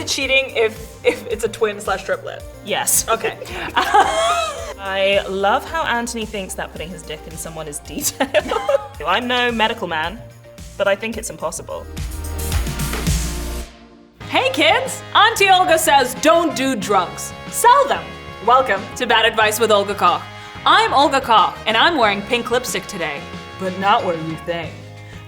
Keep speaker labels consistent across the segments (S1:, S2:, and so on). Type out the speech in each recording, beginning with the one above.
S1: cheating if it's a twin/triplet?
S2: Yes.
S1: Okay.
S2: I love how Anthony thinks that putting his dick in someone is detail. I'm no medical man, but I think it's impossible.
S1: Hey kids! Auntie Olga says don't do drugs. Sell them. Welcome to Bad Advice with Olga Koch. I'm Olga Koch, and I'm wearing pink lipstick today, but not what you think.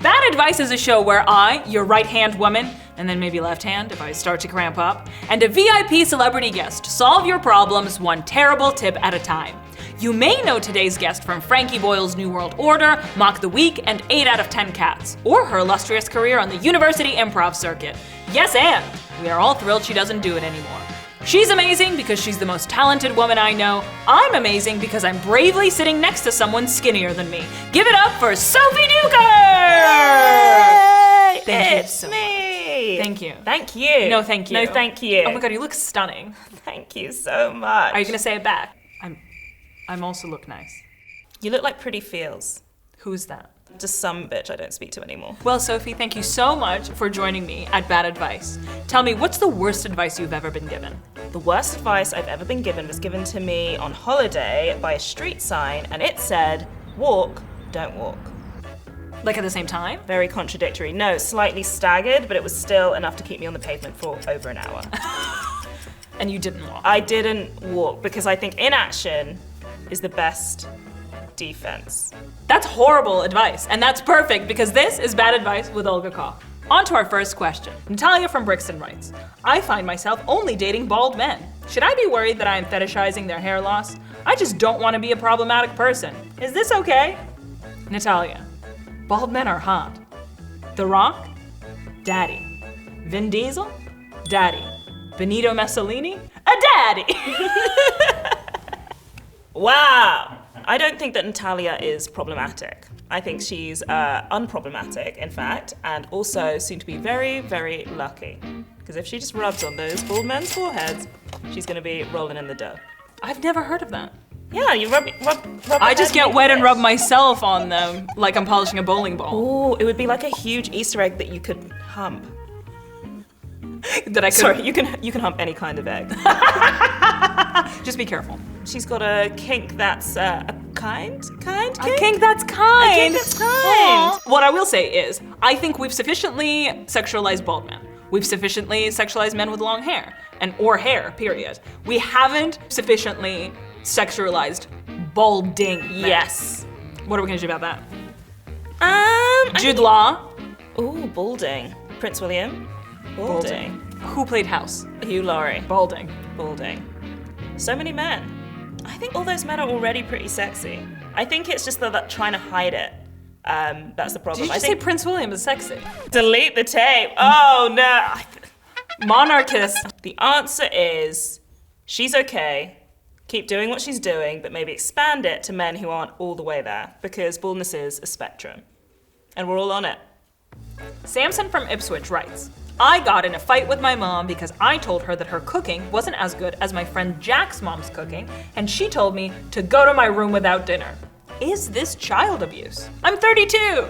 S1: Bad Advice is a show where I, your right-hand woman, and then maybe left hand if I start to cramp up, and a VIP celebrity guest solve your problems one terrible tip at a time. You may know today's guest from Frankie Boyle's New World Order, Mock the Week, and 8 out of 10 Cats, or her illustrious career on the University Improv Circuit. Yes, and we are all thrilled she doesn't do it anymore. She's amazing because she's the most talented woman I know. I'm amazing because I'm bravely sitting next to someone skinnier than me. Give it up for Sophie Duker!
S2: Yay!
S1: Thank
S2: It's
S1: you so
S2: me!
S1: much. Thank you.
S2: Thank you.
S1: No, thank you.
S2: No, thank you.
S1: Oh my god, you look stunning.
S2: Thank you so much.
S1: Are you gonna say it back? I'm also look nice.
S2: You look like Pretty Feels.
S1: Who's that?
S2: Just some bitch I don't speak to anymore.
S1: Well, Sophie, thank you so much for joining me at Bad Advice. Tell me, what's the worst advice you've ever been given?
S2: The worst advice I've ever been given was given to me on holiday by a street sign, and it said, walk, don't walk.
S1: Like at the same time?
S2: Very contradictory. No, slightly staggered, but it was still enough to keep me on the pavement for over an hour.
S1: And you didn't walk?
S2: I didn't walk because I think inaction is the best defense.
S1: That's horrible advice, and that's perfect because this is Bad Advice with Olga Koch. On to our first question. Natalia from Brixton writes, I find myself only dating bald men. Should I be worried that I am fetishizing their hair loss? I just don't want to be a problematic person. Is this okay? Natalia, bald men are hot. The Rock? Daddy. Vin Diesel? Daddy. Benito Mussolini? A daddy!
S2: Wow! I don't think that Natalia is problematic. I think she's unproblematic, in fact, and also soon to be very, very lucky. Because if she just rubs on those bald men's foreheads, she's gonna be rolling in the dough.
S1: I've never heard of that.
S2: Yeah, you rub
S1: I just get wet and rub myself on them like I'm polishing a bowling ball.
S2: Ooh, it would be like a huge Easter egg that you could hump.
S1: That I could.
S2: Sorry, you can hump any kind of egg.
S1: Just be careful.
S2: She's got a kink that's a kind kink?
S1: A kink that's kind.
S2: A kink that's kind.
S1: Aww. What I will say is, I think we've sufficiently sexualized bald men. We've sufficiently sexualized men with long hair, or hair, period. We haven't sufficiently sexualized balding men.
S2: Yes.
S1: What are we gonna do about that? Jude Law.
S2: Ooh, balding. Prince William. Balding.
S1: Who played House?
S2: Hugh Laurie.
S1: Balding.
S2: Balding. So many men. I think all those men are already pretty sexy. I think it's just that trying to hide it. That's the problem.
S1: Did you just say Prince William is sexy?
S2: Delete the tape. Oh no.
S1: Monarchist.
S2: The answer is she's okay. Keep doing what she's doing, but maybe expand it to men who aren't all the way there, because baldness is a spectrum. And we're all on it.
S1: Samson from Ipswich writes, I got in a fight with my mom because I told her that her cooking wasn't as good as my friend Jack's mom's cooking, and she told me to go to my room without dinner. Is this child abuse? I'm 32.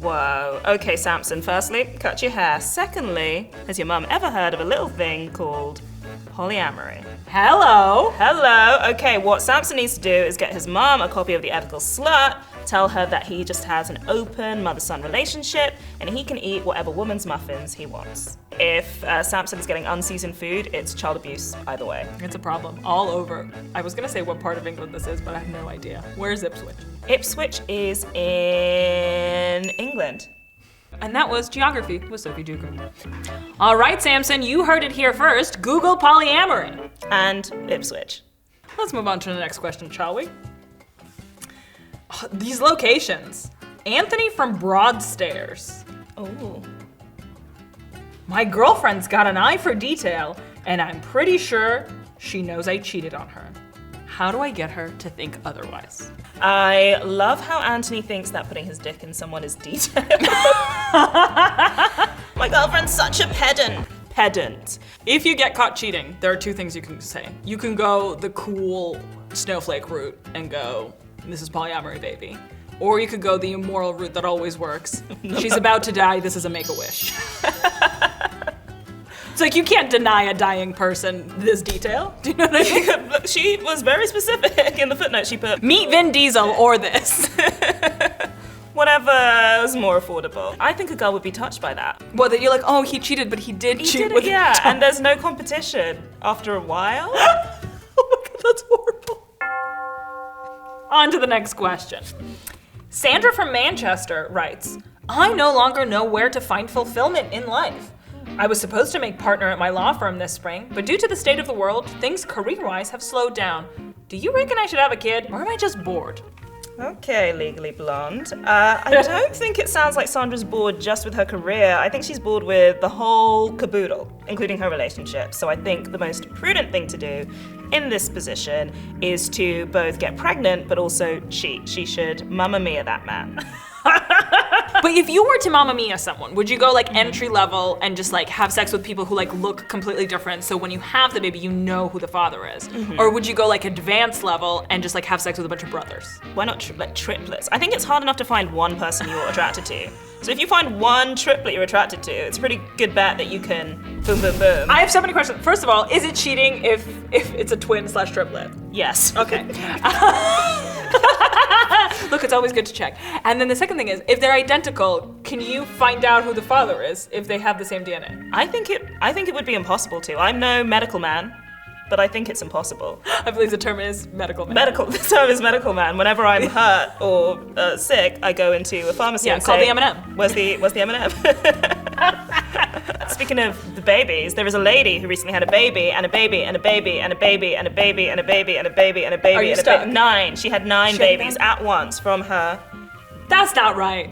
S2: Whoa. Okay, Samson, firstly, cut your hair. Secondly, has your mum ever heard of a little thing called polyamory?
S1: Hello.
S2: Hello. Okay, what Samson needs to do is get his mum a copy of The Ethical Slut, tell her that he just has an open mother-son relationship and he can eat whatever woman's muffins he wants. If Samson is getting unseasoned food, it's child abuse either way.
S1: It's a problem all over. I was gonna say what part of England this is, but I have no idea. Where's Ipswich?
S2: Ipswich is in England.
S1: And that was Geography with Sophie Duker. All right, Samson, you heard it here first. Google polyamory.
S2: And Ipswich.
S1: Let's move on to the next question, shall we? These locations. Anthony from Broadstairs.
S2: Oh.
S1: My girlfriend's got an eye for detail, and I'm pretty sure she knows I cheated on her. How do I get her to think otherwise?
S2: I love how Anthony thinks that putting his dick in someone is detail. My girlfriend's such a pedant.
S1: If you get caught cheating, there are two things you can say. You can go the cool snowflake route and go, this is polyamory, baby. Or you could go the immoral route that always works. No. She's about to die, this is a make-a-wish. So like, you can't deny a dying person this detail. Do you know what I mean?
S2: She was very specific in the footnote she put.
S1: Meet Vin Diesel or this.
S2: Whatever is more affordable. I think a girl would be touched by that.
S1: Well, that you're like, oh, he cheated, but he did cheat with
S2: yeah, and there's no competition after a while.
S1: Oh my God, that's horrible. On to the next question. Sandra from Manchester writes, I no longer know where to find fulfillment in life. I was supposed to make partner at my law firm this spring, but due to the state of the world, things career-wise have slowed down. Do you reckon I should have a kid, or am I just bored?
S2: Okay, Legally Blonde. I don't think it sounds like Sandra's bored just with her career. I think she's bored with the whole caboodle, including her relationship. So I think the most prudent thing to do in this position is to both get pregnant, but also cheat. She should Mamma Mia that man.
S1: But if you were to Mamma Mia someone, would you go like entry level and just like have sex with people who like look completely different, so when you have the baby you know who the father is? Or would you go like advanced level and just like have sex with a bunch of brothers?
S2: Why not like triplets? I think it's hard enough to find one person you're attracted to. So if you find one triplet you're attracted to, it's a pretty good bet that you can boom, boom, boom.
S1: I have so many questions. First of all, is it cheating if it's a twin/triplet?
S2: Yes.
S1: Okay. Look, it's always good to check. And then the second thing is, if they're identical, can you find out who the father is if they have the same DNA?
S2: I think it would be impossible to. I'm no medical man, but I think it's impossible.
S1: I believe the term is medical man.
S2: The term is medical man. Whenever I'm hurt or sick, I go into a pharmacy and
S1: call
S2: say,
S1: the M&M.
S2: Where's the M&M? Speaking of the babies, there is a lady who recently had a baby and a baby and a baby and a baby and a baby and a baby and a baby and a baby.
S1: Are you
S2: and
S1: stuck?
S2: 9. She had 9 babies at once from her
S1: That's not right.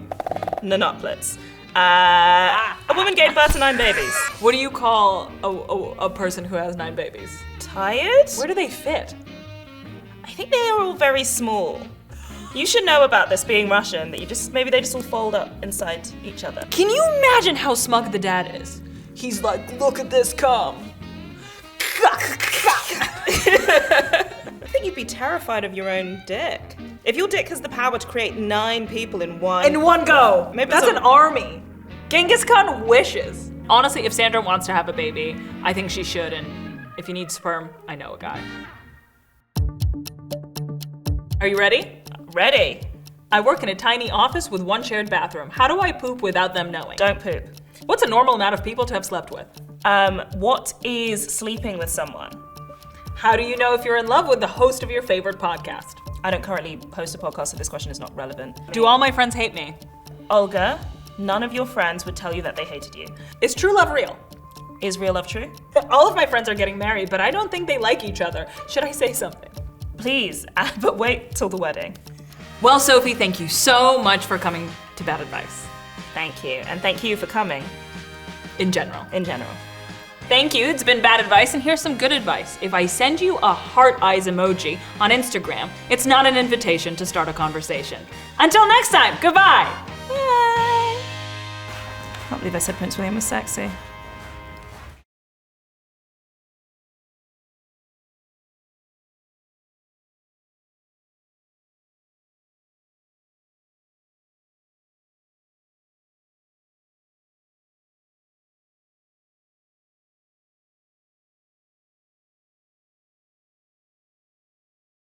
S2: nanoplets. A woman gave birth to 9 babies.
S1: What do you call a person who has 9 babies?
S2: Tired?
S1: Where do they fit?
S2: I think they are all very small. You should know about this being Russian, that maybe they just all fold up inside each other.
S1: Can you imagine how smug the dad is? He's like, look at this cum.
S2: I think you'd be terrified of your own dick. If your dick has the power to create 9 people in one...
S1: In one go.
S2: Maybe
S1: that's an army. Genghis Khan wishes. Honestly, if Sandra wants to have a baby, I think she should, and if you need sperm, I know a guy. Are you ready?
S2: Ready.
S1: I work in a tiny office with 1 shared bathroom. How do I poop without them knowing?
S2: Don't poop.
S1: What's a normal amount of people to have slept with?
S2: What is sleeping with someone?
S1: How do you know if you're in love with the host of your favorite podcast?
S2: I don't currently host a podcast, so this question is not relevant.
S1: Do all my friends hate me?
S2: Olga, none of your friends would tell you that they hated you.
S1: Is true love real?
S2: Is real love true?
S1: All of my friends are getting married, but I don't think they like each other. Should I say something?
S2: Please, but wait till the wedding.
S1: Well, Sophie, thank you so much for coming to Bad Advice.
S2: Thank you, and thank you for coming.
S1: In general.
S2: In general.
S1: Thank you, it's been Bad Advice, and here's some good advice. If I send you a heart eyes emoji on Instagram, it's not an invitation to start a conversation. Until next time, goodbye!
S2: Bye! I can't believe I said Prince William was sexy.